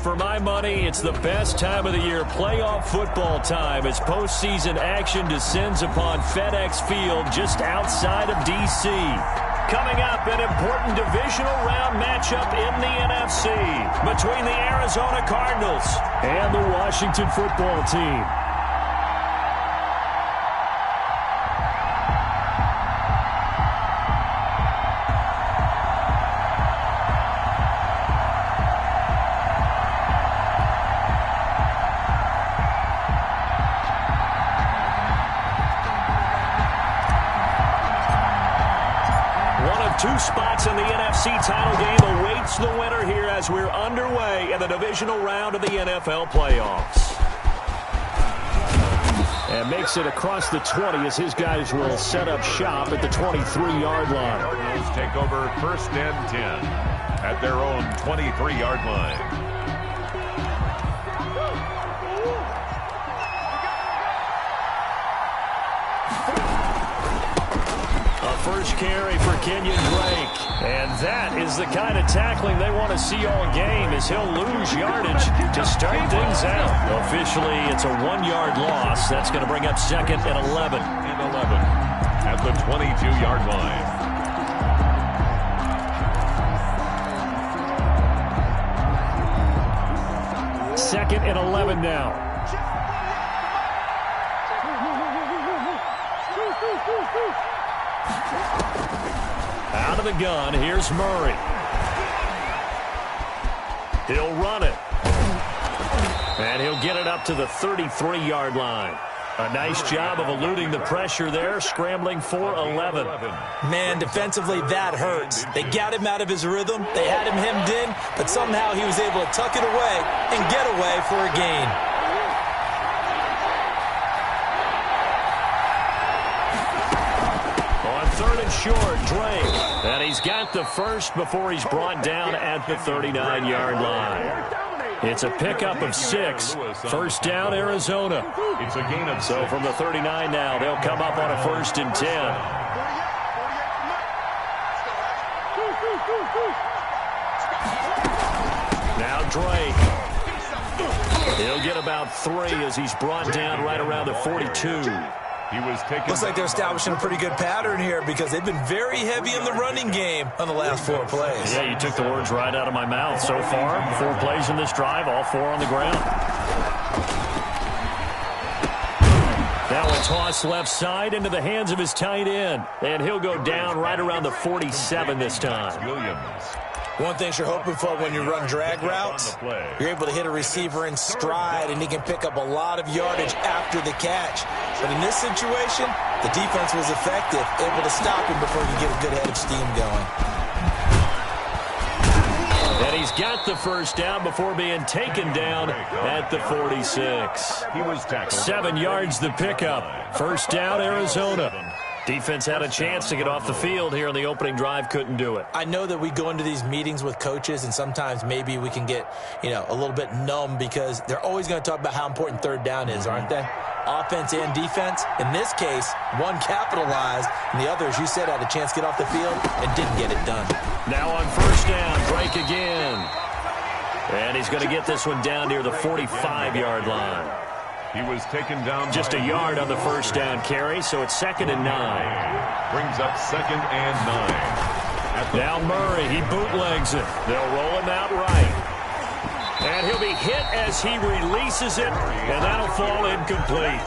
for my money, it's the best time of the year, playoff football time, as postseason action descends upon FedEx Field just outside of D.C. Coming up, an important divisional round matchup in the NFC between the Arizona Cardinals and the Washington football team. Two spots in the NFC title game awaits the winner here as we're underway in the divisional round of the NFL playoffs. And makes it across the 20 as his guys will set up shop at the 23-yard line. Cardinals take over 1st and 10 at their own 23-yard line. First carry for Kenyon Drake. And that is the kind of tackling they want to see all game, as he'll lose yardage to start things out. Officially, it's a 1-yard loss. That's going to bring up 2nd and 11. At the 22-yard line. 2nd and 11 now. Out of the gun, here's Murray. He'll run it. And he'll get it up to the 33-yard line. A nice job of eluding the pressure there, scrambling for 11. Man, defensively, that hurts. They got him out of his rhythm. They had him hemmed in, but somehow he was able to tuck it away and get away for a gain. On 3rd and short, Drake. And he's got the first before he's brought down at the 39-yard line. It's a pickup of 6. First down, Arizona. It's a gain of 6. So from the 39 now, they'll come up on a 1st and 10. Now Drake. He'll get about 3 as he's brought down right around the 42. Looks like they're establishing a pretty good pattern here because they've been very heavy in the running game on the last 4 plays. Yeah, you took the words right out of my mouth. So far, 4 plays in this drive, all 4 on the ground. Now a toss left side into the hands of his tight end. And he'll go down right around the 47 this time. Williams. One thing you're hoping for when you run drag routes, you're able to hit a receiver in stride, and he can pick up a lot of yardage after the catch. But in this situation, the defense was effective, able to stop him before he could get a good head of steam going. And he's got the first down before being taken down at the 46. He was tackled. 7 yards the pickup. First down, Arizona. Defense had a chance to get off the field here in the opening drive, couldn't do it. I know that we go into these meetings with coaches, and sometimes maybe we can get, a little bit numb because they're always going to talk about how important 3rd down is, aren't they? Offense and defense. In this case, one capitalized, and the other, as you said, had a chance to get off the field and didn't get it done. Now on first down, Drake again. And he's going to get this one down near the 45-yard line. He was taken down just a yard on the first down carry, so it's 2nd and 9. Brings up 2nd and 9. Now Murray, he bootlegs it. They'll roll him out right. And he'll be hit as he releases it, and that'll fall incomplete.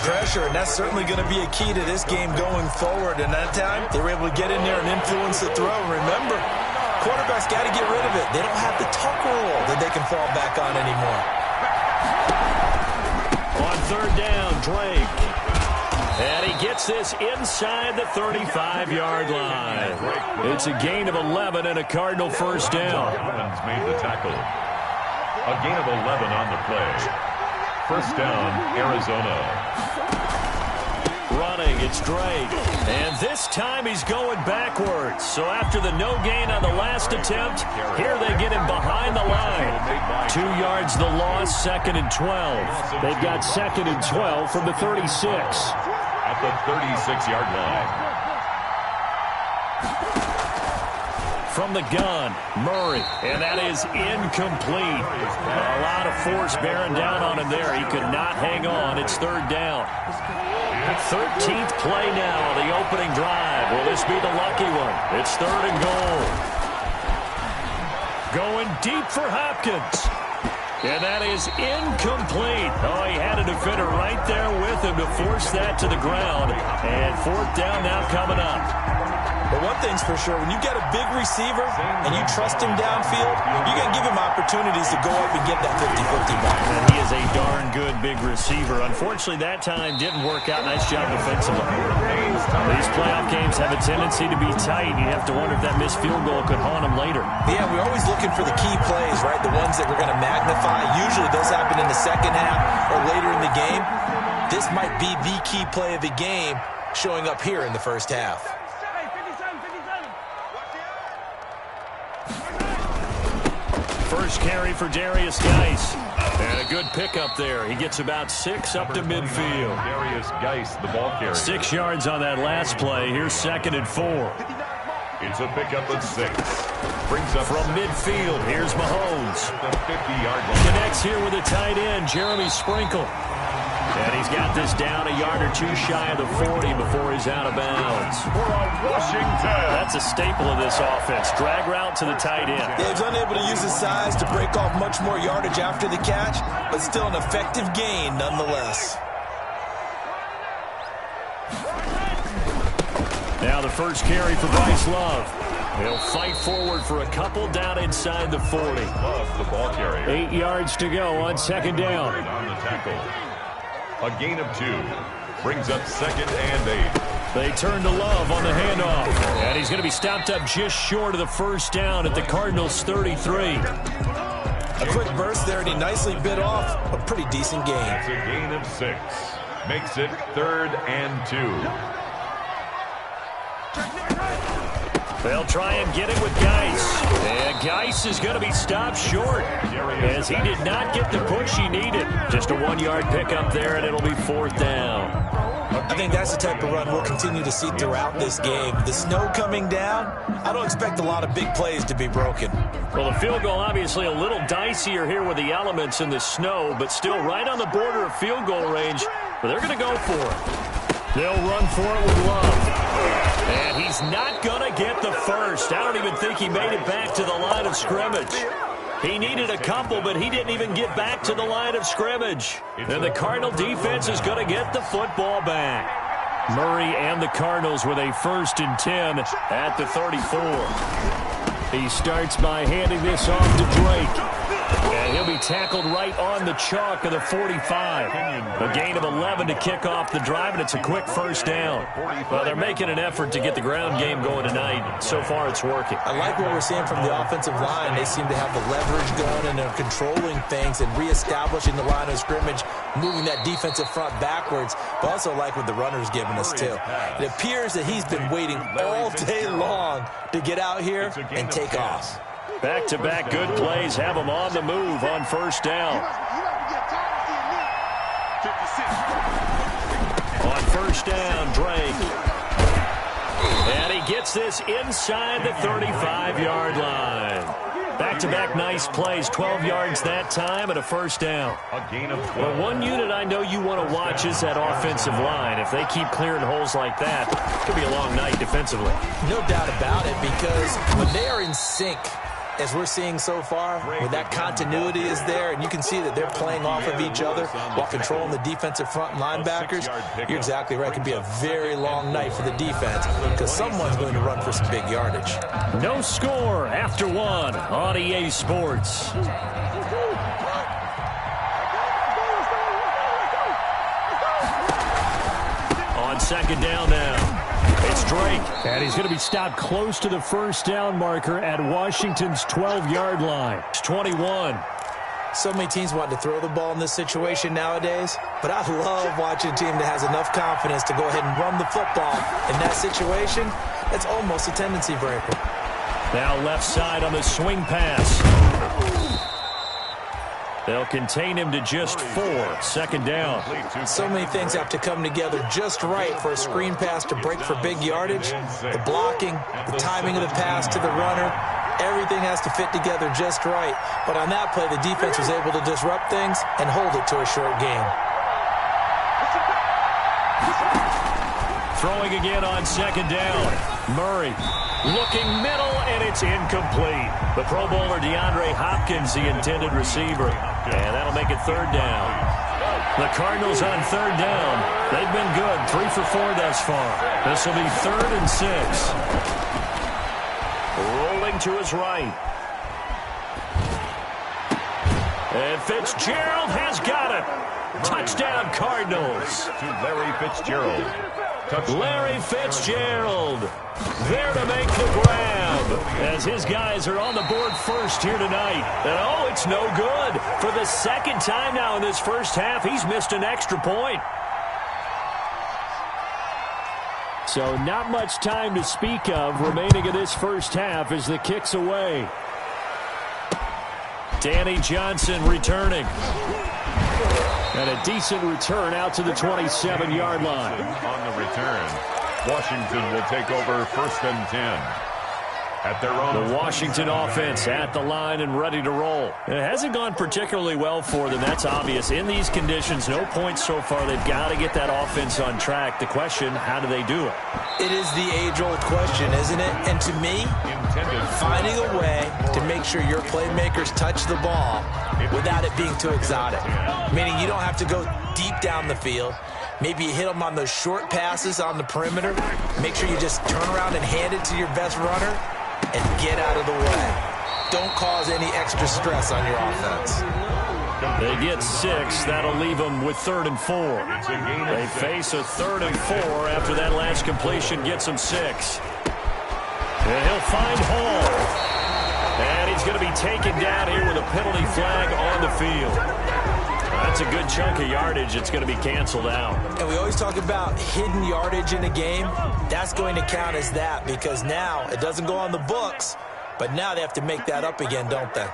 Pressure, and that's certainly going to be a key to this game going forward. And that time, they were able to get in there and influence the throw. Remember, quarterbacks got to get rid of it. They don't have the tuck rule that they can fall back on anymore. On 3rd down, Drake. And he gets this inside the 35-yard line. It's a gain of 11 and a Cardinal first down. Evans made the tackle. A gain of 11 on the play. First down, Arizona. Running, it's Drake. And this time he's going backwards. So after the no gain on the last attempt, here they get him behind the line. 2 yards the loss, 2nd and 12. They've got 2nd and 12 from the 36. At the 36-yard line. from the gun. Murray, and that is incomplete. A lot of force bearing down on him there. He could not hang on. It's third down. 13th play now, the opening drive. Will this be the lucky one? It's third and goal. Going deep for Hopkins. And that is incomplete. Oh, he had a defender right there with him to force that to the ground. And fourth down now coming up. But one thing's for sure, when you get a big receiver and you trust him downfield, you're going to give him opportunities to go up and get that 50-50 ball. And he is a darn good big receiver. Unfortunately, that time didn't work out. Nice job defensively. These playoff games have a tendency to be tight. You have to wonder if that missed field goal could haunt him later. Yeah, we're always looking for the key plays, right? The ones that we're going to magnify. Usually those happen in the second half or later in the game. This might be the key play of the game showing up here in the first half. First carry for Darius Geis. And a good pickup there. He gets about 6 up to midfield. Darius Geis, the ball carrier. 6 yards on that last play. Here's 2nd and 4. It's a pickup of 6. Brings up from midfield. Here's Mahomes. The 50-yard line. Connects here with a tight end, Jeremy Sprinkle. And he's got this down a yard or two shy of the 40 before he's out of bounds. For Washington. That's a staple of this offense. Drag route to the tight end. Yeah, he's unable to use his size to break off much more yardage after the catch, but still an effective gain nonetheless. Now the first carry for Bryce Love. He'll fight forward for a couple down inside the 40. Love, the ball carrier. 8 yards to go on 2nd down. On the tackle. A gain of 2. Brings up 2nd and 8. They turn to Love on the handoff. And he's going to be stopped up just short of the first down at the Cardinals' 33. A quick burst there, and he nicely bit off a pretty decent gain. It's a gain of 6. Makes it 3rd and 2. They'll try and get it with Geis. And Geis is going to be stopped short as he did not get the push he needed. Just a 1-yard pickup there, and it'll be 4th down. I think that's the type of run we'll continue to see throughout this game. The snow coming down, I don't expect a lot of big plays to be broken. Well, the field goal obviously a little dicier here with the elements in the snow, but still right on the border of field goal range. But they're going to go for it. They'll run for it with Love. And he's not going to get the first. I don't even think he made it back to the line of scrimmage. He needed a couple, but he didn't even get back to the line of scrimmage. And the Cardinal defense is going to get the football back. Murray and the Cardinals with a 1st and 10 at the 34. He starts by handing this off to Drake. And he'll be tackled right on the chalk of the 45. A gain of 11 to kick off the drive, and it's a quick first down. Well, they're making an effort to get the ground game going tonight. So far, it's working. I like what we're seeing from the offensive line. They seem to have the leverage going, and they're controlling things and reestablishing the line of scrimmage, moving that defensive front backwards, but also like what the runner's giving us, too. It appears that he's been waiting all day long to get out here and take off. Back-to-back good plays have him on the move on first down. On first down, Drake. And he gets this inside the 35-yard line. Back-to-back nice plays, 12 yards that time and a first down. A gain of 12. Well, one unit I know you want to watch is that offensive line. If they keep clearing holes like that, it could be a long night defensively. No doubt about it, because when they are in sync, as we're seeing so far, when that continuity is there, and you can see that they're playing off of each other while controlling the defensive front linebackers, you're exactly right. It could be a very long night for the defense because someone's going to run for some big yardage. No score after 1 on EA Sports. On 2nd down now. It's Drake, and he's going to be stopped close to the first down marker at Washington's 12-yard line. It's 21. So many teams want to throw the ball in this situation nowadays, but I love watching a team that has enough confidence to go ahead and run the football. In that situation, it's almost a tendency breaker. Now left side on the swing pass. They'll contain him to just 4. 2nd down. So many things have to come together just right for a screen pass to break for big yardage. The blocking, the timing of the pass to the runner, everything has to fit together just right. But on that play, the defense was able to disrupt things and hold it to a short gain. Throwing again on 2nd down. Murray looking middle, and it's incomplete. The Pro Bowler DeAndre Hopkins, the intended receiver. And that'll make it 3rd down. The Cardinals on 3rd down. They've been good, 3 for 4 thus far. This will be 3rd and 6. Rolling to his right. And Fitzgerald has got it. Touchdown, Cardinals. To Larry Fitzgerald. Larry Fitzgerald there to make the grab as his guys are on the board first here tonight. And oh, it's no good. For the 2nd time now in this first half, he's missed an extra point. So not much time to speak of remaining in this first half as the kick's away. Danny Johnson returning. And a decent return out to the 27-yard line. On the return, Washington will take over 1st and 10. At their own. The Washington offense at the line and ready to roll. It hasn't gone particularly well for them. That's obvious. In these conditions, no points so far. They've got to get that offense on track. The question, how do they do it? It is the age-old question, isn't it? And to me, finding a way to make sure your playmakers touch the ball without it being too exotic. Meaning you don't have to go deep down the field. Maybe you hit them on those short passes on the perimeter. Make sure you just turn around and hand it to your best runner and get out of the way. Don't cause any extra stress on your offense. They get 6. That'll leave them with 3rd and 4. They face a 3rd and 4 after that last completion gets them 6. And he'll find Hall. And he's going to be taken down here with a penalty flag on the field. That's a good chunk of yardage. It's going to be canceled out. And we always talk about hidden yardage in a game. That's going to count as that because now it doesn't go on the books, but now they have to make that up again, don't they?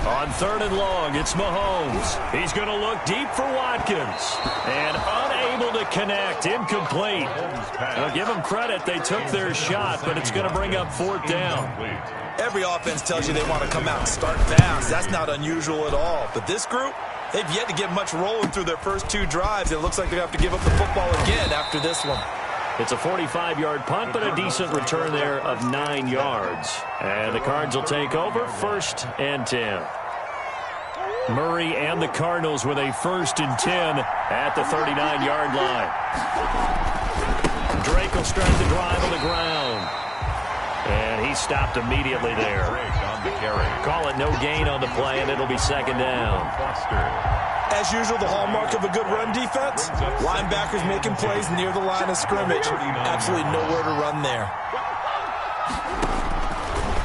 On 3rd and long, it's Mahomes. He's going to look deep for Watkins. And unable to connect. Incomplete. I'll give them credit. They took their shot, but it's going to bring up 4th down. Every offense tells you they want to come out and start fast. That's not unusual at all. But this group, they've yet to get much rolling through their first 2 drives. It looks like they have to give up the football again after this one. It's a 45-yard punt, but a decent return there of 9 yards. And the Cards will take over 1st and 10. Murray and the Cardinals with a 1st and 10 at the 39-yard line. Drake will start the drive on the ground. And he stopped immediately there. Call it no gain on the play, and it'll be 2nd down. As usual, the hallmark of a good run defense, linebackers making plays near the line of scrimmage. Absolutely nowhere to run there.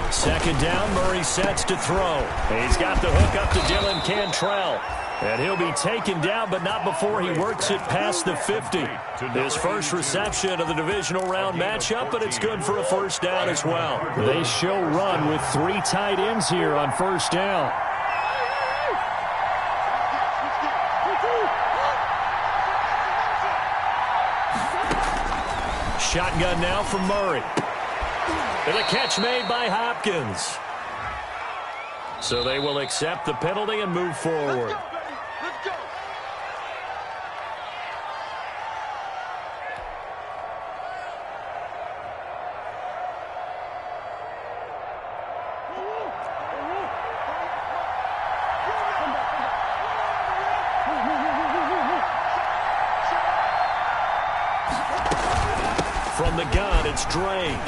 2nd down, Murray sets to throw. He's got the hook up to Dylan Cantrell. And he'll be taken down, but not before he works it past the 50. His first reception of the divisional round matchup, but it's good for a 1st down as well. They show run with 3 tight ends here on 1st down. Shotgun now from Murray. And a catch made by Hopkins. So they will accept the penalty and move forward. From the gun, it's Drake.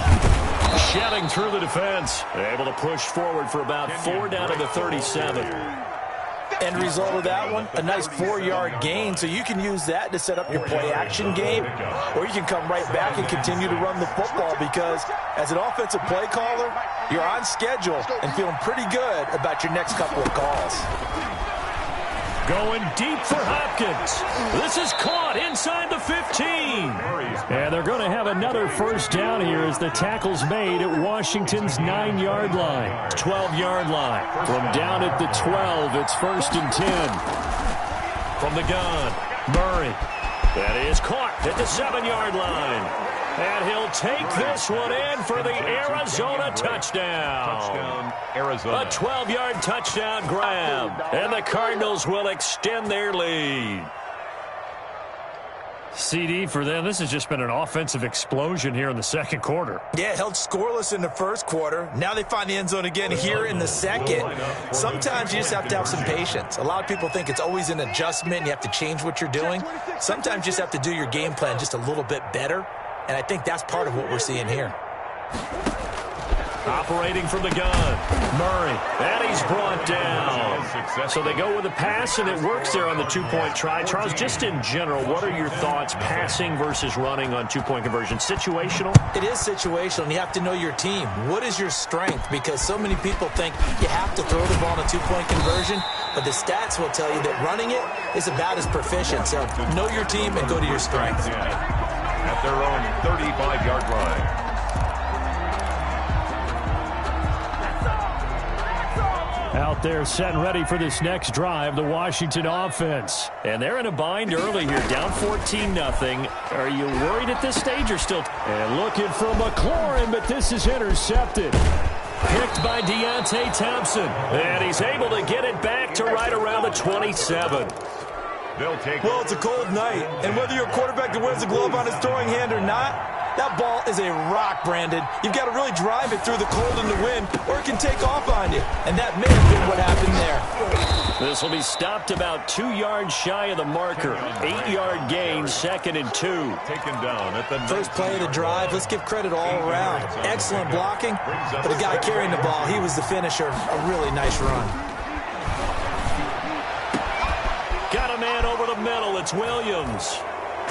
Shedding through the defense. Able to push forward for about 4 down to the 37. End result of that one, a nice 4-yard gain. So you can use that to set up your play-action game, or you can come right back and continue to run the football because as an offensive play caller, you're on schedule and feeling pretty good about your next couple of calls. Going deep for Hopkins. This is caught inside the 15. And they're going to have another first down here as the tackle's made at Washington's 9-yard line. 12-yard line. From down at the 12, it's 1st and 10. From the gun, Murray. That is caught at the 7-yard line. And he'll take this one in for the Arizona touchdown. Touchdown, Arizona. A 12-yard touchdown grab. And the Cardinals will extend their lead. CD, for them, this has just been an offensive explosion here in the second quarter. Yeah, held scoreless in the first quarter. Now they find the end zone again here in the second. Sometimes you just have to have some patience. A lot of people think it's always an adjustment. You have to change what you're doing. Sometimes you just have to do your game plan just a little bit better. And I think that's part of what we're seeing here. Operating from the gun, Murray. And he's brought down. So they go with a pass, and it works there on the two-point try. Charles, just in general, what are your thoughts passing versus running on two-point conversion? Situational? It is situational, and you have to know your team. What is your strength? Because so many people think you have to throw the ball in a two-point conversion, but the stats will tell you that running it is about as proficient. So know your team and go to your strength. At their own 35-yard line. Out there set and ready for this next drive, the Washington offense. And they're in a bind early here, down 14-0. Are you worried at this stage or still? And looking for McLaurin, but this is intercepted. Picked by Deontay Thompson. And he's able to get it back to right around the 27. Well, it's a cold night, and whether you're a quarterback that wears a glove on his throwing hand or not, that ball is a rock, Brandon. You've got to really drive it through the cold and the wind, or it can take off on you. And that may have been what happened there. This will be stopped about 2 yards shy of the marker. 8-yard gain, 2nd and 2. Taken down at the first play of the drive. Let's give credit all around. Excellent blocking, but the guy carrying the ball, he was the finisher. A really nice run. Got a man over the middle. It's Williams.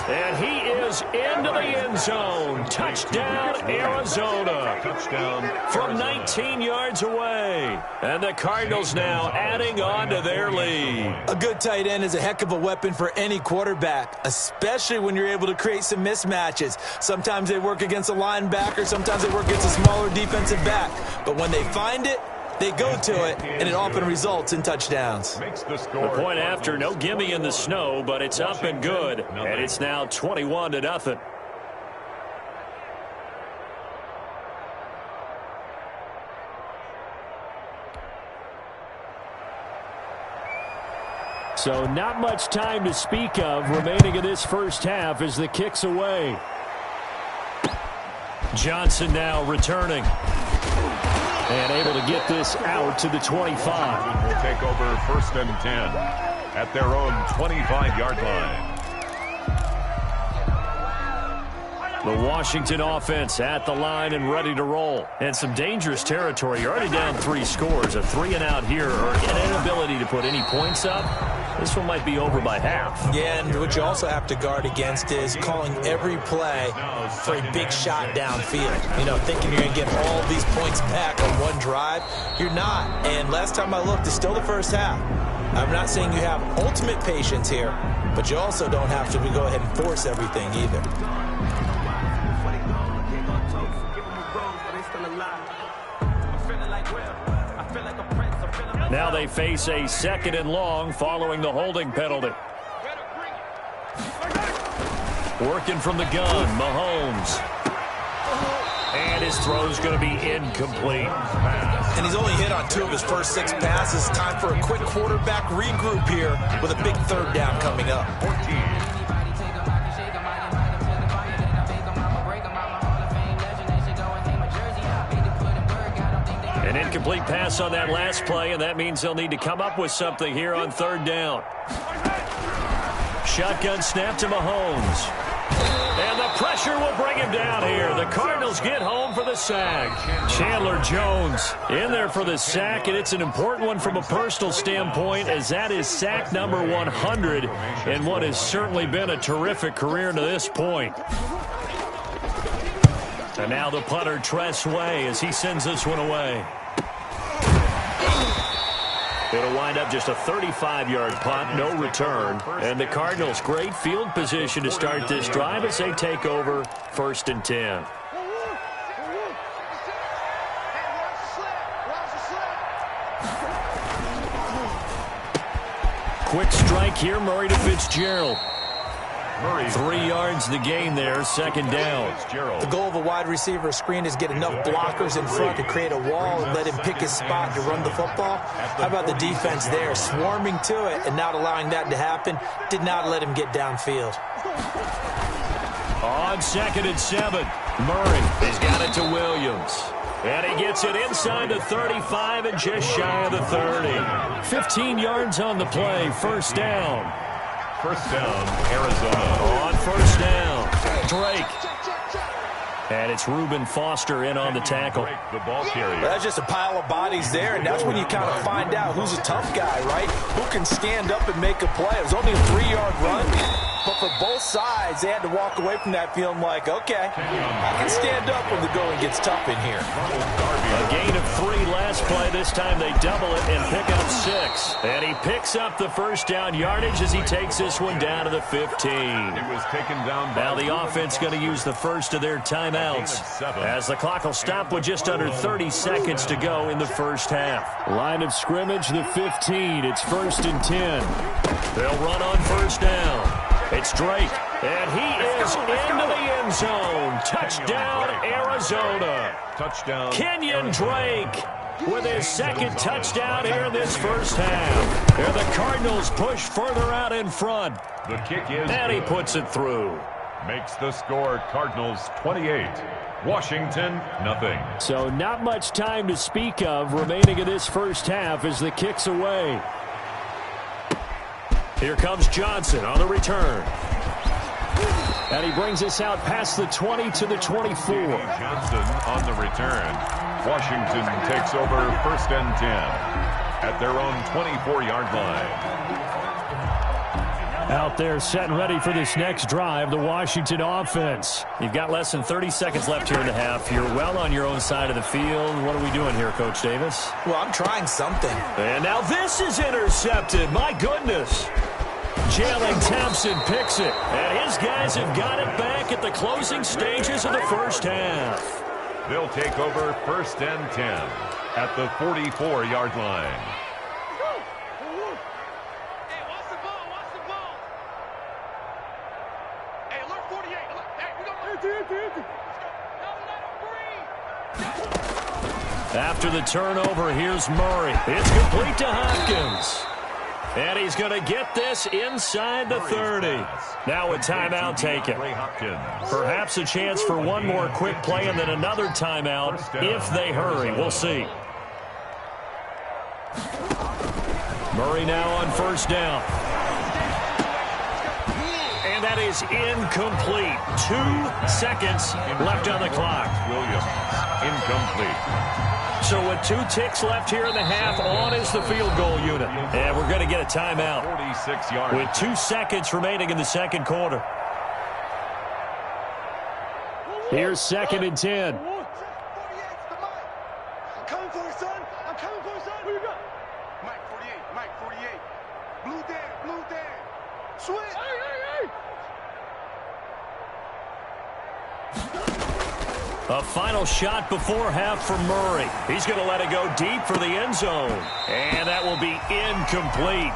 And he is into the end zone. Touchdown, Arizona. touchdown from 19 yards away. And the Cardinals now adding on to their lead. A good tight end is a heck of a weapon for any quarterback, especially when you're able to create some mismatches. Sometimes they work against a linebacker. Sometimes they work against a smaller defensive back. But when they find it, they go to it, and it often results in touchdowns. The point after, no gimme in the snow, but it's up and good. And it's now 21-0. So not much time to speak of remaining in this first half as the kick's away. Johnson now returning. And able to get this out to the 25. Will take over 1st and 10 at their own 25-yard line. The Washington offense at the line and ready to roll. And some dangerous territory. You're already down 3 scores. A 3-and-out here, or an inability to put any points up. This one might be over by half. Yeah, and what you also have to guard against is calling every play for a big shot downfield. You know, thinking you're going to get all these points back on one drive. You're not. And last time I looked, it's still the first half. I'm not saying you have ultimate patience here, but you also don't have to go ahead and force everything either. Now they face a 2nd and long following the holding penalty. Working from the gun, Mahomes. And his throw's going to be incomplete. And he's only hit on 2 of his first 6 passes. Time for a quick quarterback regroup here with a big 3rd down coming up. 14. An incomplete pass on that last play, and that means they'll need to come up with something here on 3rd down. Shotgun snap to Mahomes. And the pressure will bring him down here. The Cardinals get home for the sack. Chandler Jones in there for the sack, and it's an important one from a personal standpoint, as that is sack number 100 in what has certainly been a terrific career to this point. And now the punter, Tress Way, as he sends this one away. It'll wind up just a 35-yard punt, no return. And the Cardinals, great field position to start this drive as they take over 1st and 10. Quick strike here, Murray to Fitzgerald. 3 yards the gain there, 2nd down. The goal of a wide receiver screen is get enough blockers in front to create a wall and let him pick his spot to run the football. How about the defense there, swarming to it and not allowing that to happen? Did not let him get downfield. On 2nd and 7, Murray has got it to Williams. And he gets it inside the 35 and just shy of the 30. 15 yards on the play, 1st down. 1st down, Arizona. On 1st down, Drake. And it's Reuben Foster in on the tackle. The ball carrier. That's just a pile of bodies there, and that's when you kind of find out who's a tough guy, right? Who can stand up and make a play. It was only a 3-yard run, but for both sides, they had to walk away from that feeling like, okay, I can stand up when the going gets tough in here. A gain of 3 last play. This time they double it and pick up 6. And he picks up the 1st down yardage as he takes this one down to the 15. It was taken down by now the offense going to use the first of their timeouts as the clock will stop with just under 30 seconds to go in the 1st half. Line of scrimmage, the 15. It's 1st and 10. They'll run on 1st down. It's Drake, and he is into the end zone. Touchdown, Arizona. Touchdown, Kenyon Drake with his 2nd touchdown here in this 1st half. And the Cardinals push further out in front. The kick is and he good. puts it through. Makes the score Cardinals 28, Washington nothing. So not much time to speak of remaining in this 1st half as the kick's away. Here comes Johnson on the return. And he brings us out past the 20 to the 24. Johnson on the return. Washington takes over 1st and 10 at their own 24-yard line. Out there set and ready for this next drive, the Washington offense. You've got less than 30 seconds left here in the half. You're well on your own side of the field. What are we doing here, Coach Davis? Well, I'm trying something. And now this is intercepted. My goodness. Jalen Thompson picks it. And his guys have got it back at the closing stages of the 1st half. They'll take over 1st and 10 at the 44-yard line. After the turnover, here's Murray. It's complete to Hopkins. And he's going to get this inside the 30. Now a timeout taken. Perhaps a chance for one more quick play and then another timeout if they hurry. We'll see. Murray now on 1st down. And that is incomplete. 2 seconds left on the clock. Williams, incomplete. So with 2 ticks left here in the half, on is the field goal unit. And we're going to get a timeout 46 yards. with 2 seconds remaining in the 2nd quarter. Here's 2nd and 10. I'm coming for you, son. I'm coming for you, son. Who you got? Mike 48. Mike 48. Blue Dan. Blue Dan. Switch. Hey. A final shot before half for Murray. He's going to let it go deep for the end zone. And that will be incomplete.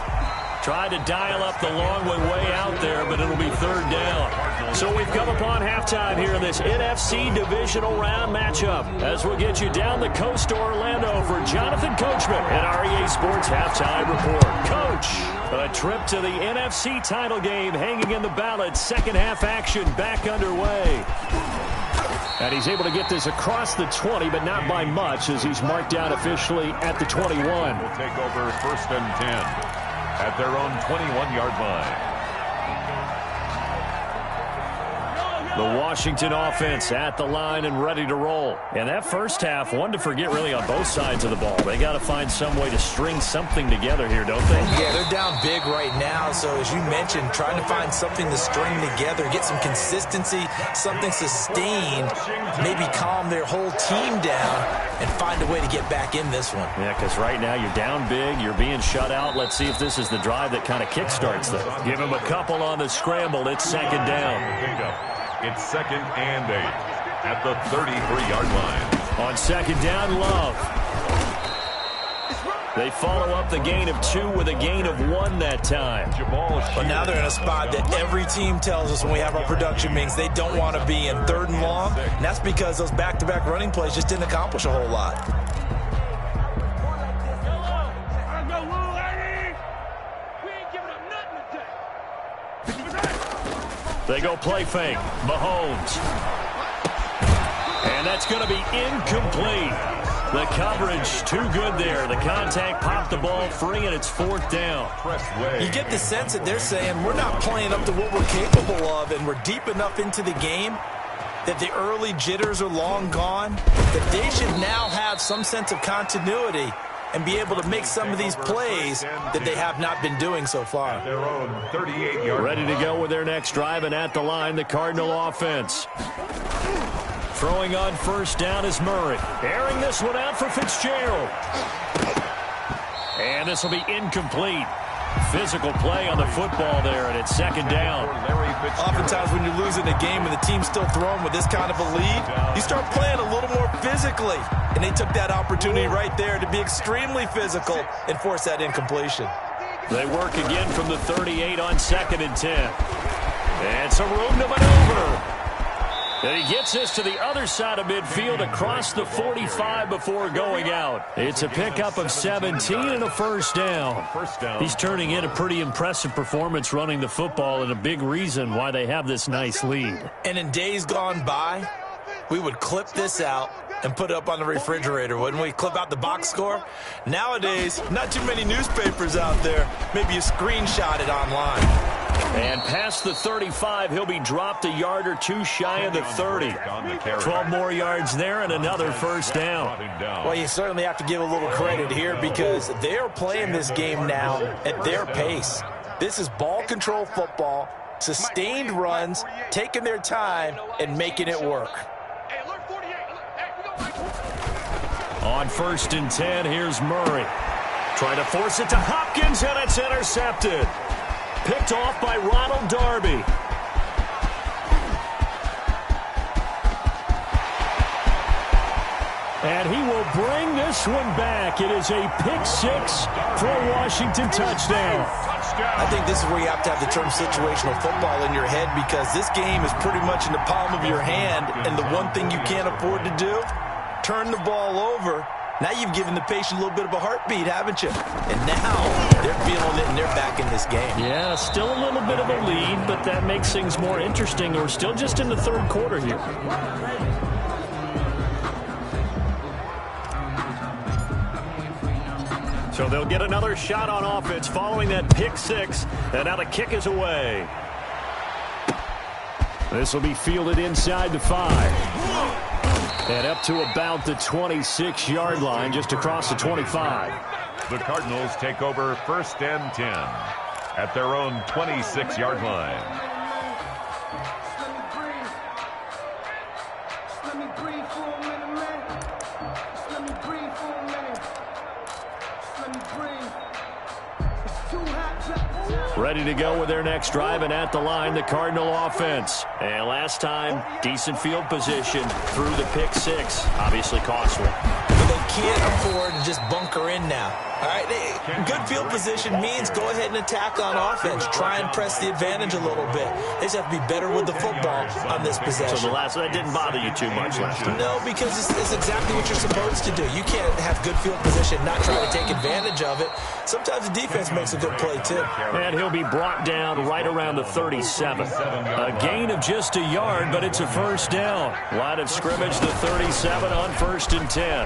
Tried to dial up the long way out there, but it'll be 3rd down. So we've come upon halftime here in this NFC divisional round matchup. As we'll get you down the coast to Orlando for Jonathan Coachman and our EA Sports Halftime Report. Coach, a trip to the NFC title game hanging in the balance. 2nd half action back underway. And he's able to get this across the 20, but not by much as he's marked down officially at the 21. Will take over 1st and 10 at their own 21-yard line. The Washington offense at the line and ready to roll. And that first half, one to forget really on both sides of the ball. They got to find some way to string something together here, don't they? Yeah, they're down big right now. So as you mentioned, trying to find something to string together, get some consistency, something sustained, maybe calm their whole team down and find a way to get back in this one. Yeah, because right now you're down big, you're being shut out. Let's see if this is the drive that kind of kickstarts them. Give them a couple on the scramble. It's second down. It's 2nd and 8 at the 33-yard line. On second down, Love. They follow up the gain of 2 with a gain of 1 that time. But now they're in a spot that every team tells us when we have our production meetings they don't want to be in, 3rd and long. And that's because those back-to-back running plays just didn't accomplish a whole lot. They go play fake. Mahomes. And that's going to be incomplete. The coverage too good there. The contact popped the ball free, and it's 4th down. You get the sense that they're saying we're not playing up to what we're capable of, and we're deep enough into the game that the early jitters are long gone, that they should now have some sense of continuity and be able to make some of these plays that they have not been doing so far. Their own 38-yard. Ready to go with their next drive, and at the line, the Cardinal offense. Throwing on first down is Murray. Airing this one out for Fitzgerald. And this will be incomplete. Physical play on the football there, and it's second down. Oftentimes when you're losing a game and the team's still throwing with this kind of a lead, you start playing a little more physically. And they took that opportunity right there to be extremely physical and force that incompletion. They work again from the 38 on 2nd and 10. And some room to maneuver. And he gets this to the other side of midfield across the 45 before going out. It's a pickup of 17 and a first down. He's turning in a pretty impressive performance running the football, and a big reason why they have this nice lead. And in days gone by, we would clip this out and put it up on the refrigerator, wouldn't we? Clip out the box score. Nowadays, not too many newspapers out there. Maybe you screenshot it online. And past the 35, he'll be dropped a yard or two shy of the 30. 12 more yards there and another first down. Well, you certainly have to give a little credit here because they're playing this game now at their pace. This is ball control football, sustained runs, taking their time, and making it work. On 1st and 10, here's Murray. Trying to force it to Hopkins, and it's intercepted. Picked off by Ronald Darby. And he will bring this one back. It is a pick 6 for a Washington touchdown. I think this is where you have to have the term situational football in your head because this game is pretty much in the palm of your hand, and the one thing you can't afford to do, turn the ball over. Now you've given the patient a little bit of a heartbeat, haven't you? And now they're feeling it, and they're back in this game. Yeah, still a little bit of a lead, but that makes things more interesting. We're still just in the 3rd quarter here. So they'll get another shot on offense following that pick 6, and now the kick is away. This will be fielded inside the 5. And up to about the 26-yard line, just across the 25. The Cardinals take over 1st and 10 at their own 26-yard line. Ready to go with their next drive, and at the line, the Cardinal offense. And last time, decent field position through the pick 6. Obviously costly. But they can't afford to just bunker in now. All right, good field position means go ahead and attack on offense. Try and press the advantage a little bit. They just have to be better with the football on this possession. So that didn't bother you too much last time? No, because it's exactly what you're supposed to do. You can't have good field position, not try to take advantage of it. Sometimes the defense makes a good play, too. And he'll be brought down right around the 37. A gain of just a yard, but it's a first down. Line of scrimmage, the 37 on 1st and 10.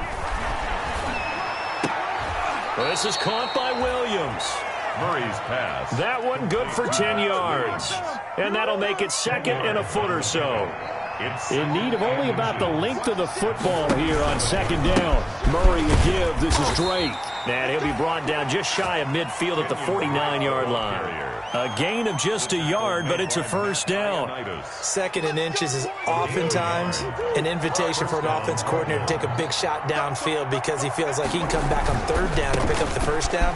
This is caught by Williams. Murray's pass. That one good for 10 yards. And that'll make it second and a foot or so. In need of only about the length of the football here on second down. Murray will give. This is Drake. And he'll be brought down just shy of midfield at the 49-yard line. A gain of just a yard, but it's a first down. Second and inches is oftentimes an invitation for an offense coordinator to take a big shot downfield because he feels like he can come back on third down and pick up the first down.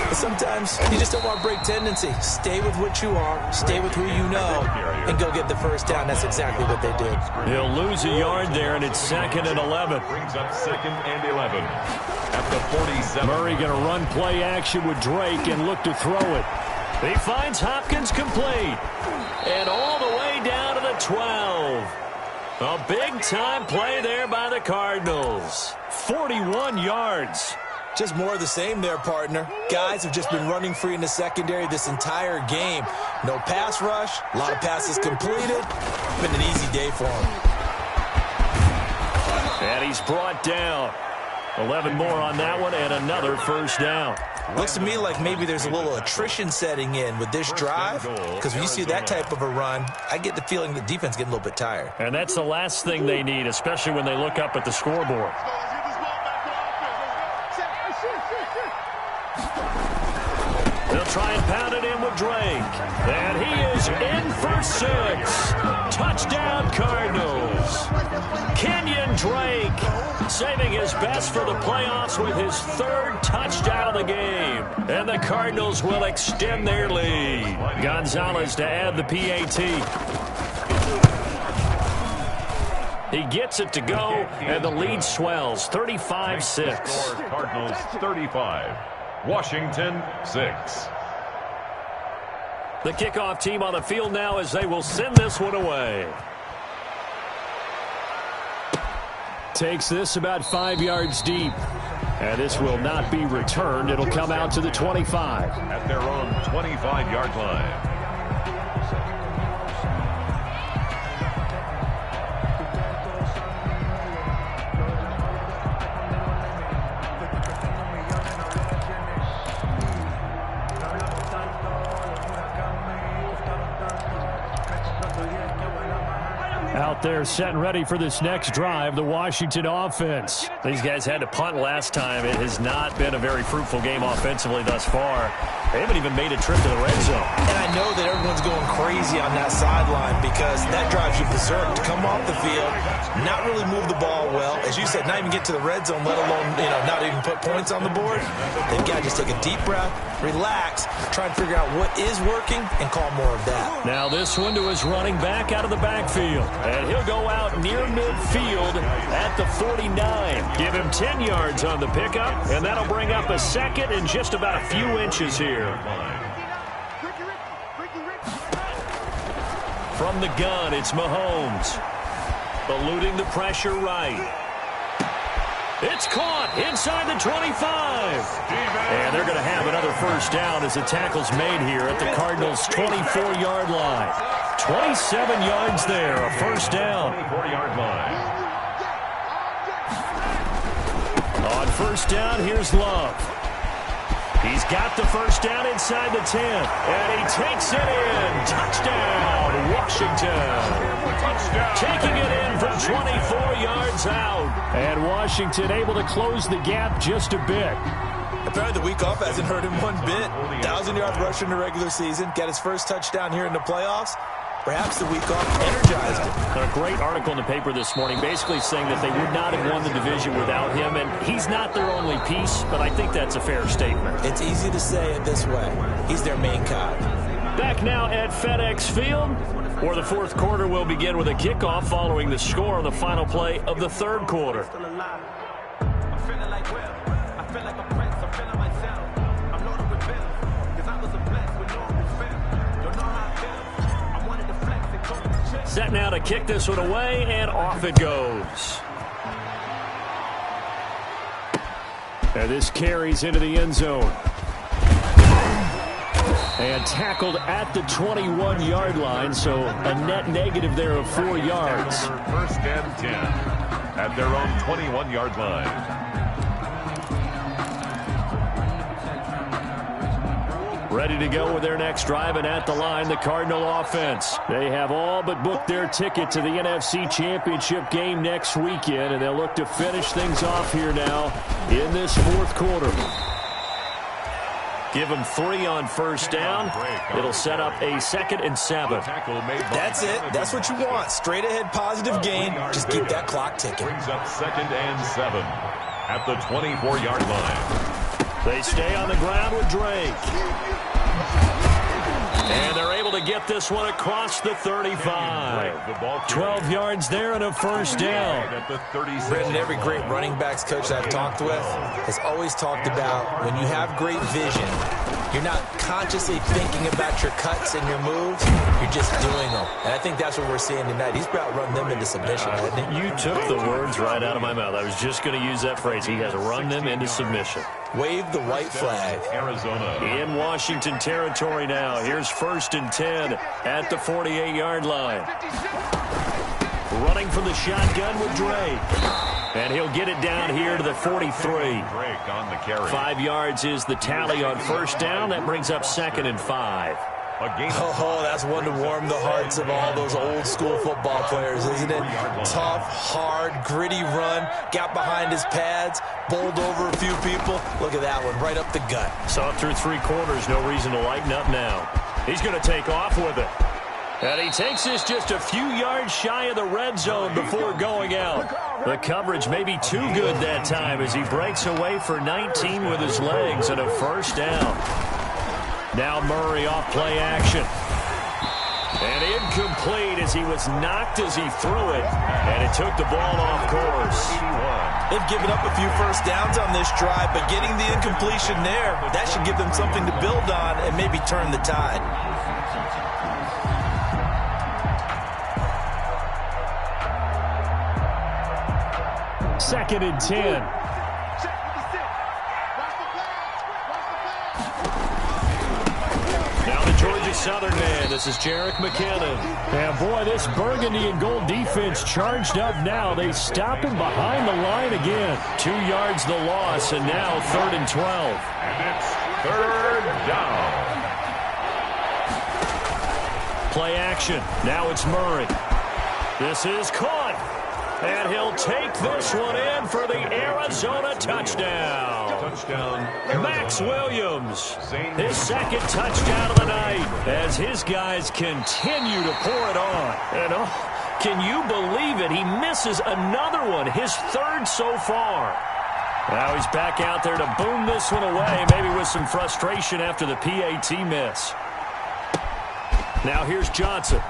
But sometimes you just don't want to break tendency. Stay with what you are, stay with who you know, and go get the first down. That's exactly what they did. He'll lose a yard there, and it's second and 11. Brings up second and 11 at the 47. Murray going to run play action with Drake and look to throw it. He finds Hopkins complete. And all the way down to the 12. A big-time play there by the Cardinals. 41 yards. Just more of the same there, partner. Guys have just been running free in the secondary this entire game. No pass rush, a lot of passes completed. Been an easy day for him. And he's brought down. 11 more on that one and another first down. Looks to me like maybe there's a little attrition setting in with this drive, because when you see that type of a run, I get the feeling the defense getting a little bit tired. And that's the last thing they need, especially when they look up at the scoreboard. They'll try and pound it in with Drake. And he is in for 6. Touchdown, Cardinals. Kenyon Drake saving his best for the playoffs with his 3rd touchdown of the game. And the Cardinals will extend their lead. Gonzalez to add the PAT. He gets it to go, and the lead swells, 35-6. Cardinals 35, Washington 6. The kickoff team on the field now as they will send this one away. Takes this about 5 yards deep. And this will not be returned. It'll come out to the 25. At their own 25-yard line. Out there set and ready for this next drive, the Washington offense. These guys had to punt last time. It has not been a very fruitful game offensively thus far. They haven't even made a trip to the red zone. And I know that everyone's going crazy on that sideline because that drives you berserk to come off the field, not really move the ball well. As you said, not even get to the red zone, let alone, not even put points on the board. They've got to just take a deep breath, relax, try and figure out what is working, and call more of that. Now this one to his running back out of the backfield. And he'll go out near midfield at the 49. Give him 10 yards on the pickup, and that'll bring up a second and just about a few inches here. From the gun, it's Mahomes. Eluding the pressure right. It's caught inside the 25. And they're going to have another first down as the tackle's made here at the Cardinals' 24-yard line. 27 yards there, a first down. 24-yard line. On first down, here's Love. He's got the first down inside the 10. And he takes it in. Touchdown, Washington. Touchdown. Taking it in from 24 yards out. And Washington able to close the gap just a bit. Apparently the week off hasn't hurt him one bit. 1,000-yard rush in the regular season. Got his first touchdown here in the playoffs. Perhaps the week off energized him. A great article in the paper this morning basically saying that they would not have won the division without him, and he's not their only piece, but I think that's a fair statement. It's easy to say it this way. He's their main guy. Back now at FedEx Field, where the fourth quarter will begin with a kickoff following the score on the final play of the third quarter. Set now to kick this one away, and off it goes. And this carries into the end zone. And tackled at the 21-yard line, so a net negative there of 4 yards. First and 10 at their own 21-yard line. Ready to go with their next drive, and at the line, the Cardinal offense. They have all but booked their ticket to the NFC Championship game next weekend, and they'll look to finish things off here now in this fourth quarter. Give them 3 on first down. It'll set up a 2nd and 7. That's it. That's what you want. Straight ahead, positive gain. Just keep that clock ticking. Brings up 2nd and 7 at the 24-yard line. They stay on the ground with Drake. And they're able to get this one across the 35. 12 yards there and a first down. Brendan, every great running backs coach that I've talked with has always talked about when you have great vision, you're not consciously thinking about your cuts and your moves. You're just doing them. And I think that's what we're seeing tonight. He's about run them into submission, hasn't he? You took the words right out of my mouth. I was just going to use that phrase. He has run them into submission. Wave the white flag. Arizona. In Washington territory now. Here's 1st and 10 at the 48-yard line. Running from the shotgun with Drake. And he'll get it down here to the 43. Drake on the carry. 5 yards is the tally on first down. That brings up 2nd and 5. Oh, that's one to warm the hearts of all those old school football players, isn't it? Tough, hard, gritty run. Got behind his pads, bowled over a few people. Look at that one, right up the gut. Saw it through 3 quarters. No reason to lighten up now. He's going to take off with it. And he takes this just a few yards shy of the red zone before going out. The coverage may be too good that time as he breaks away for 19 with his legs and a first down. Now Murray off play action. And incomplete as he was knocked as he threw it. And it took the ball off course. They've given up a few first downs on this drive, but getting the incompletion there, that should give them something to build on and maybe turn the tide. Second and 10. Georgia Southern man, this is Jerick McKinnon. And boy, this burgundy and gold defense charged up now. They stop him behind the line again. 2 yards the loss, and now 3rd and 12. And it's 3rd down. Play action. Now it's Murray. This is caught. And he'll take this one in for the Arizona touchdown. Max Williams, his 2nd touchdown of the night as his guys continue to pour it on. And can you believe it? He misses another one, his 3rd so far. Now he's back out there to boom this one away, maybe with some frustration after the PAT miss. Now here's Johnson.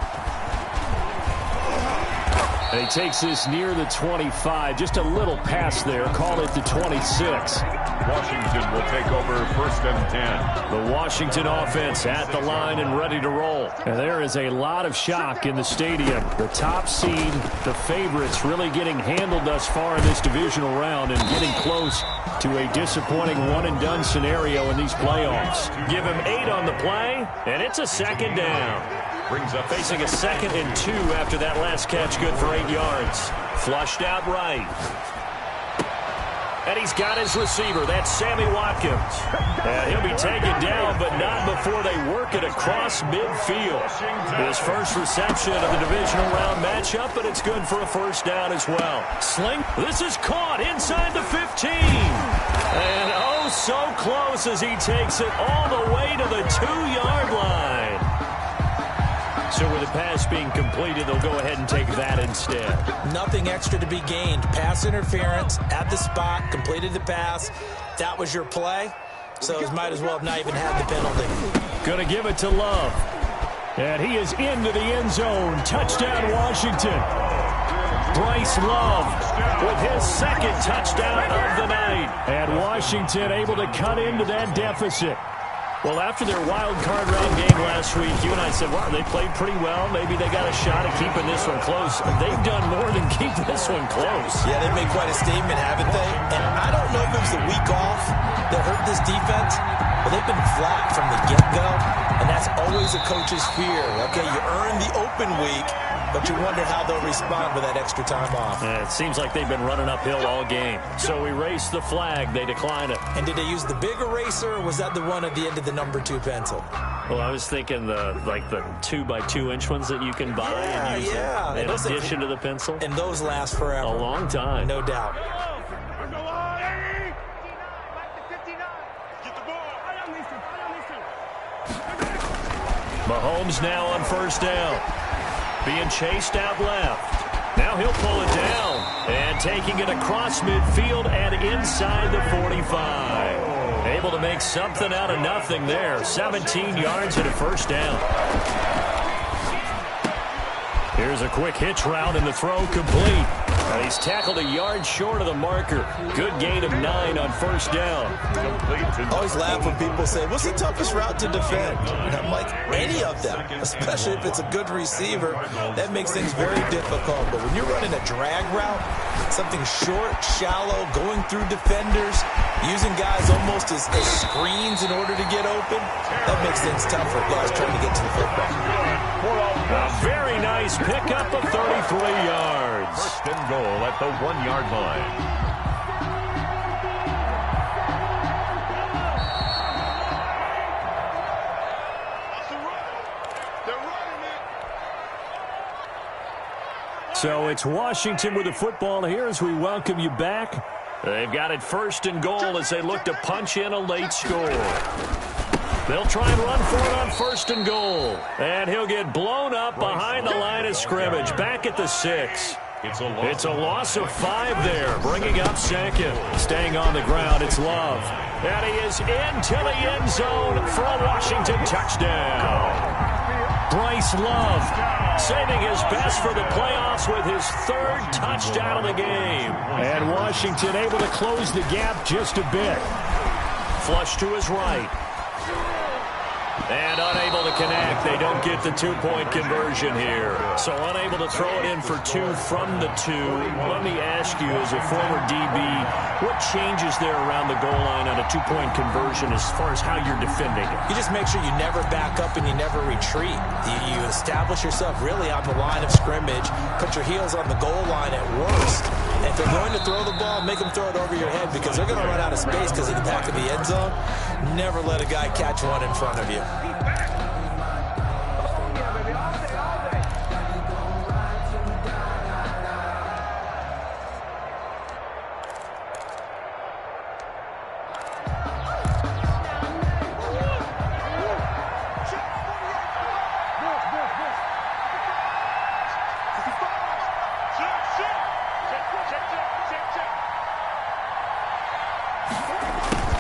And he takes this near the 25. Just a little pass there. Call it the 26. Washington will take over 1st and 10. The Washington offense at the line and ready to roll. And there is a lot of shock in the stadium. The top seed, the favorites, really getting handled thus far in this divisional round and getting close to a disappointing one-and-done scenario in these playoffs. Give him 8 on the play, and it's a 2nd down. Brings up facing a 2nd and 2 after that last catch, good for 8 yards. Flushed out right. And he's got his receiver. That's Sammy Watkins. And he'll be taken down, but not before they work it across midfield. His first reception of the divisional round matchup, but it's good for a first down as well. Sling. This is caught inside the 15. And oh, so close as he takes it all the way to the 2-yard line. So with the pass being completed, they'll go ahead and take that instead. Nothing extra to be gained. Pass interference at the spot, completed the pass. That was your play, so you might as well have not even had the penalty. Going to give it to Love. And he is into the end zone. Touchdown, Washington. Bryce Love with his 2nd touchdown of the night. And Washington able to cut into that deficit. Well, after their wild card round game last week, you and I said, wow, they played pretty well. Maybe they got a shot at keeping this one close. They've done more than keep this one close. Yeah, they've made quite a statement, haven't they? And I don't know if it was the week off that hurt this defense, but they've been flat from the get-go, and that's always a coach's fear. Okay, you earn the open week, but you wonder how they'll respond with that extra time off. It seems like they've been running uphill all game. So erase the flag. They decline it. And did they use the big eraser, or was that the one at the end of the number 2 pencil? Well, I was thinking the 2x2-inch ones that you can buy and use in addition to the pencil. And those last forever. A long time. No doubt. Mahomes now on first down. Being chased out left. Now he'll pull it down. And taking it across midfield and inside the 45. Able to make something out of nothing there. 17 yards and a first down. Here's a quick hitch route and the throw complete. And he's tackled a yard short of the marker. Good gain of 9 on first down. I always laugh when people say, what's the toughest route to defend? And I'm like, any of them, especially if it's a good receiver. That makes things very difficult. But when you're running a drag route, something short, shallow, going through defenders, using guys almost as screens in order to get open, that makes things tough for guys trying to get to the football. A very nice pickup of 33 yards. First and goal at the 1-yard line. So it's Washington with the football here as we welcome you back. They've got it first and goal as they look to punch in a late score. They'll try and run for it on first and goal. And he'll get blown up behind the line of scrimmage. Back at the 6. It's a loss of 5 there, bringing up second. Staying on the ground, it's Love. And he is into the end zone for a Washington touchdown. Bryce Love saving his best for the playoffs with his 3rd touchdown of the game. And Washington able to close the gap just a bit. Flush to his right. And unable to connect. They don't get the 2-point conversion here. So unable to throw it in for 2 from the 2. Let me ask you, as a former DB, what changes there around the goal line on a 2-point conversion as far as how you're defending it? You just make sure you never back up and you never retreat. You establish yourself really on the line of scrimmage. Put your heels on the goal line at worst. And if they're going to throw the ball, make them throw it over your head because they're going to run out of space because of the back of the end zone. Never let a guy catch one in front of you.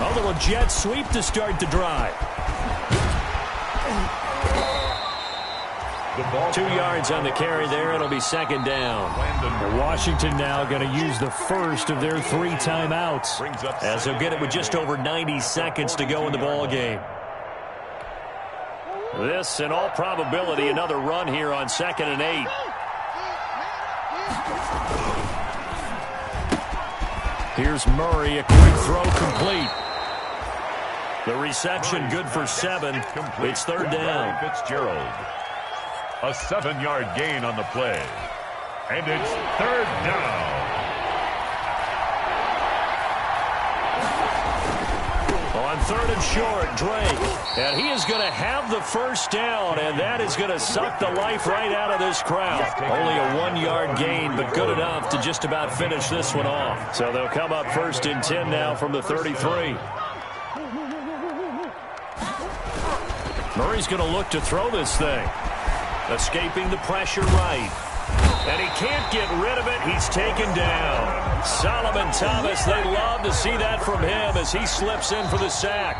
A little jet sweep to start the drive. 2 yards on the carry there. It'll be second down. Washington now going to use the first of their 3 timeouts as they'll get it with just over 90 seconds to go in the ball game. This, in all probability, another run here on 2nd and 8. Here's Murray, a quick throw complete. The reception good for 7. It's 3rd down. Fitzgerald. A 7-yard gain on the play. And it's 3rd down. On 3rd and short, Drake. And he is going to have the first down, and that is going to suck the life right out of this crowd. Only a 1-yard gain, but good enough to just about finish this one off. So they'll come up 1st and 10 now from the 33. Murray's going to look to throw this thing. Escaping the pressure right. And he can't get rid of it. He's taken down. Solomon Thomas, they love to see that from him as he slips in for the sack.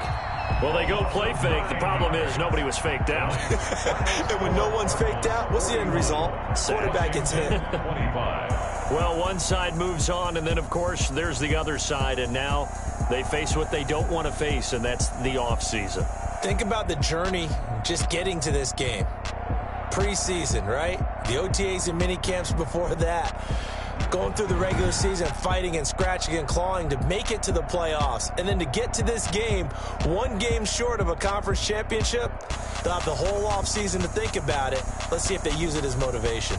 Well, they go play fake. The problem is nobody was faked out. And when no one's faked out, what's the end result? Quarterback gets hit. Well, one side moves on, and then, of course, there's the other side. And now they face what they don't want to face, and that's the offseason. Think about the journey just getting to this game. Preseason, right? The OTAs and mini camps before that. going through the regular season, fighting and scratching and clawing to make it to the playoffs. And then to get to this game, one game short of a conference championship, they'll have the whole offseason to think about it. Let's see if they use it as motivation.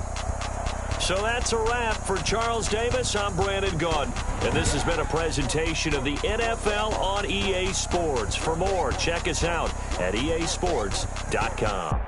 So that's a wrap for Charles Davis. I'm Brandon Gaudin, and this has been a presentation of the NFL on EA Sports. For more, check us out at easports.com.